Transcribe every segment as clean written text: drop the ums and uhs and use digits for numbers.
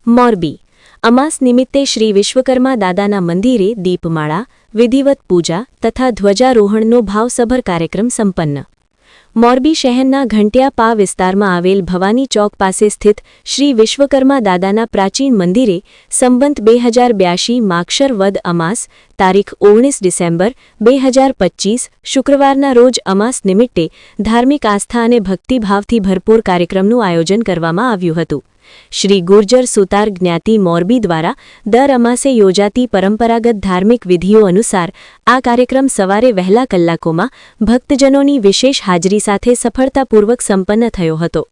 મોરબી અમાસ નિમિત્તે શ્રી વિશ્વકર્મા દાદાના મંદિરે દીપમાળા, વિધિવત પૂજા તથા ધ્વજારોહણનો ભાવસભર કાર્યક્રમ સંપન્ન. મોરબી શહેરના ઘંટિયા પા વિસ્તારમાં આવેલ ભવાની ચોક પાસે સ્થિત શ્રી વિશ્વકર્મા દાદાના પ્રાચીન મંદિરે સંવંત 2082 માક્ષર વદ અમાસ તારીખ 19 ડિસેમ્બર 2025 શુક્રવારના રોજ અમાસ નિમિત્તે ધાર્મિક આસ્થા અને ભક્તિભાવથી ભરપૂર કાર્યક્રમનું આયોજન કરવામાં આવ્યું હતું. શ્રી ગુર્જર સુતાર જ્ઞાતિ મોરબી દ્વારા દર અમાસે યોજાતી પરંપરાગત ધાર્મિક વિધિઓ અનુસાર આ કાર્યક્રમ સવારે વહેલા કલાકોમાં ભક્તજનોની વિશેષ હાજરી સાથે સફળતાપૂર્વક સંપન્ન થયો હતો.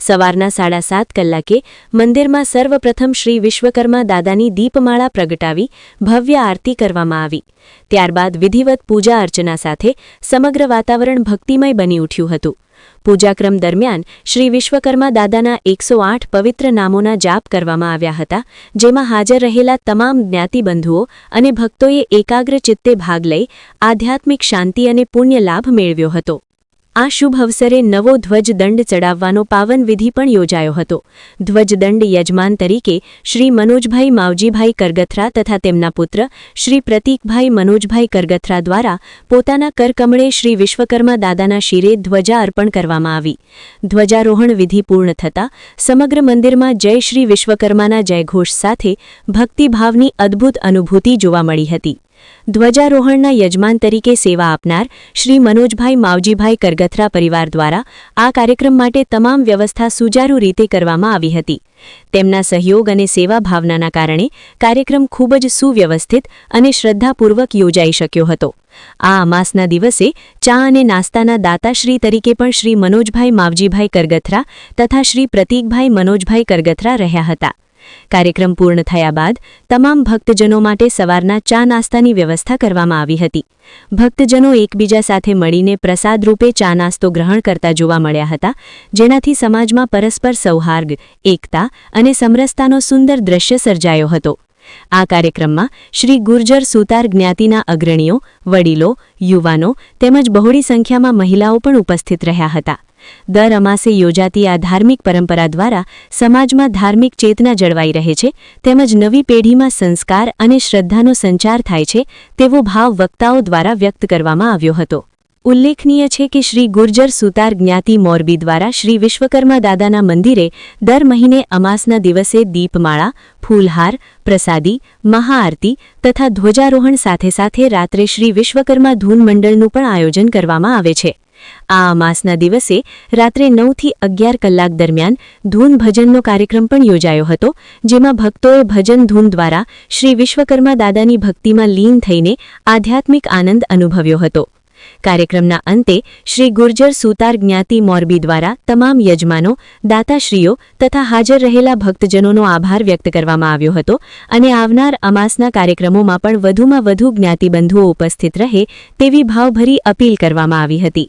સવારના 7:30 કલાકે મંદિરમાં સર્વપ્રથમ શ્રી વિશ્વકર્મા દાદાની દીપમાળા પ્રગટાવી ભવ્ય આરતી કરવામાં આવી. ત્યારબાદ વિધિવત પૂજા અર્ચના સાથે સમગ્ર વાતાવરણ ભક્તિમય બની ઉઠ્યું હતું. પૂજાક્રમ દરમિયાન શ્રી વિશ્વકર્મા દાદાના 108 પવિત્ર નામોના જાપ કરવામાં આવ્યા હતા, જેમાં હાજર રહેલા તમામ જ્ઞાતિબંધુઓ અને ભક્તોએ એકાગ્ર ચિત્તે ભાગ લઈ આધ્યાત્મિક શાંતિ અને પુણ્ય લાભ મેળવ્યો હતો. આ શુભ અવસરે નવો ધ્વજદંડ ચડાવવાનો પાવન વિધિ પણ યોજાયો હતો. ધ્વજદંડ યજમાન તરીકે શ્રી મનોજભાઈ માવજીભાઈ કરગથરા તથા તેમના પુત્ર શ્રી પ્રતીકભાઈ મનોજભાઈ કરગથરા દ્વારા પોતાના કરકમળે શ્રી વિશ્વકર્મા દાદાના શિરે ધ્વજા અર્પણ કરવામાં આવી. ધ્વજારોહણ વિધિ પૂર્ણ થતાં સમગ્ર મંદિરમાં જય શ્રી વિશ્વકર્માના જયઘોષ સાથે ભક્તિભાવની અદ્ભુત અનુભૂતિ જોવા મળી હતી. ધ્વજારોહણના યજમાન તરીકે સેવા આપનાર શ્રી મનોજભાઈ માવજીભાઈ કરગથરા પરિવાર દ્વારા આ કાર્યક્રમ માટે તમામ વ્યવસ્થા સુચારુ રીતે કરવામાં આવી હતી. તેમના સહયોગ અને સેવા ભાવનાના કારણે કાર્યક્રમ ખૂબ જ સુવ્યવસ્થિત અને શ્રદ્ધાપૂર્વક યોજાઈ શક્યો હતો. આ અમાસના દિવસે ચા અને નાસ્તાના દાતાશ્રી તરીકે પણ શ્રી મનોજભાઈ માવજીભાઈ કરગથરા તથા શ્રી પ્રતીકભાઈ મનોજભાઈ કરગથરા રહ્યા હતા. કાર્યક્રમ પૂર્ણ થયા બાદ તમામ ભક્તજનો માટે સવારના ચા નાસ્તાની વ્યવસ્થા કરવામાં આવી હતી. ભક્તજનો એકબીજા સાથે મળીને પ્રસાદ રૂપે ચા નાસ્તો ગ્રહણ કરતા જોવા મળ્યા હતા, જેનાથી સમાજમાં પરસ્પર સૌહાર્દ, એકતા અને સમરસતાનો સુંદર દ્રશ્ય સર્જાયો હતો. આ કાર્યક્રમમાં શ્રી ગુર્જર સુતાર જ્ઞાતિના અગ્રણીઓ, વડીલો, યુવાનો તેમજ બહોળી સંખ્યામાં મહિલાઓ પણ ઉપસ્થિત રહ્યા હતા. દર અમાસે યોજાતી આ ધાર્મિક પરંપરા દ્વારા સમાજમાં ધાર્મિક ચેતના જળવાઈ રહે છે, તેમજ નવી પેઢીમાં સંસ્કાર અને શ્રદ્ધાનો સંચાર થાય છે તેવો ભાવ વક્તાઓ દ્વારા વ્યક્ત કરવામાં આવ્યો હતો. ઉલ્લેખનીય છે કે શ્રી ગુર્જર સુતાર જ્ઞાતિ મોરબી દ્વારા શ્રી વિશ્વકર્મા દાદાના મંદિરે દર મહિને અમાસના દિવસે દીપમાળા, ફૂલહાર, પ્રસાદી, મહાઆરતી તથા ધ્વજારોહણ સાથે સાથે રાત્રે શ્રી વિશ્વકર્મા ધૂન મંડળનું પણ આયોજન કરવામાં આવે છે. આ અમાસના દિવસે રાત્રે 9 થી 11 કલાક દરમિયાન ધૂન ભજનનો કાર્યક્રમ પણ યોજાયો હતો, જેમાં ભક્તોએ ભજન ધૂન દ્વારા શ્રી વિશ્વકર્મા દાદાની ભક્તિમાં લીન થઈને આધ્યાત્મિક આનંદ અનુભવ્યો હતો. કાર્યક્રમના અંતે શ્રી ગુર્જર સુતાર જ્ઞાતિ મોરબી દ્વારા તમામ યજમાનો, દાતાશ્રીઓ તથા હાજર રહેલા ભક્તજનોનો આભાર વ્યક્ત કરવામાં આવ્યો હતો અને આવનાર અમાસના કાર્યક્રમોમાં પણ વધુમાં વધુ જ્ઞાતિબંધુઓ ઉપસ્થિત રહે તેવી ભાવભરી અપીલ કરવામાં આવી હતી.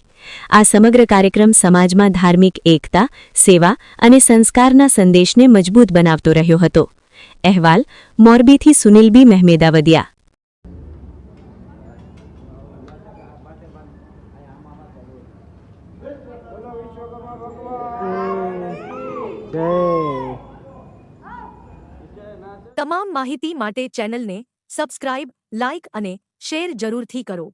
આ સમગ્ર કાર્યક્રમ સમાજમાં ધાર્મિક એકતા, સેવા અને સંસ્કારના સંદેશને મજબૂત બનાવતો રહ્યો હતો. અહેવાલ મોરબીથી સુનિલબી મહેમેદાવદિયા. તમામ માહિતી માટે ચેનલને સબસ્ક્રાઇબ, લાઇક અને શેર જરૂરથી કરો.